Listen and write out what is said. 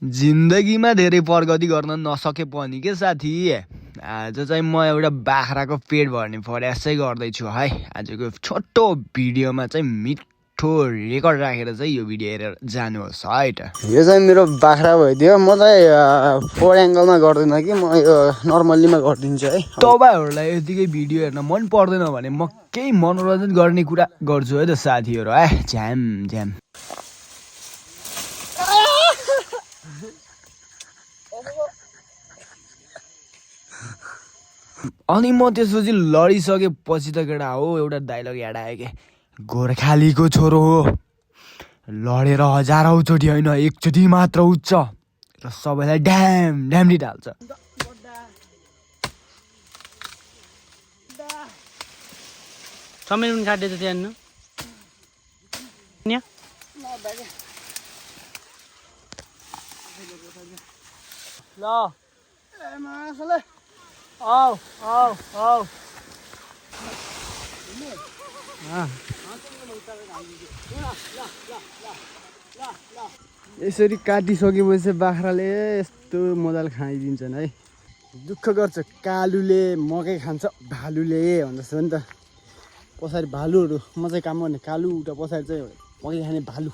जिन्दगीमा धेरै प्रगति गर्न नसके पनि के साथी, आज चाहिँ म एउटा बाख्राको पेट भर्ने प्रयासै गर्दैछु है। आजको छोटो भिडियोमा चाहिँ मिठो रेकर्ड राखेर चाहिँ यो भिडियो हेरेर जानुहोस् है त। यो चाहिँ मेरो बाख्रा भइदियो। म चाहिँ 4 एङ्गलमा गर्दैन कि म यो नर्मल्लीमा गरिदिन्छु है। तपाईँहरूलाई यतिकै भिडियो हेर्न मन पर्दैन भने म केही मनोरञ्जन गर्ने कुरा गर्छु है त साथीहरू है। झ्याम झ्याम अनि म त्यसपछि लडिसकेपछि त केटा हो एउटा डायलग याद आयो कि, गोर्खालीको छोरो हो, लडेर हजारौँ चोटि होइन एकचोटि मात्र उठ्छ र सबैलाई ड्याम ड्याम्डी ढाल्छ। चमेली काट्दै त त्यहाँ ल औ औ औ यसरी काटिसकेपछि बाख्राले यस्तो मजाले खाइदिन्छन् है। दुःख गर्छ कालुले मकै खान्छ भालुले भन्दछ नि त। पछाडि भालुहरू म चाहिँ काम गर्ने कालु, उता पछाडि चाहिँ मकै खाने भालु।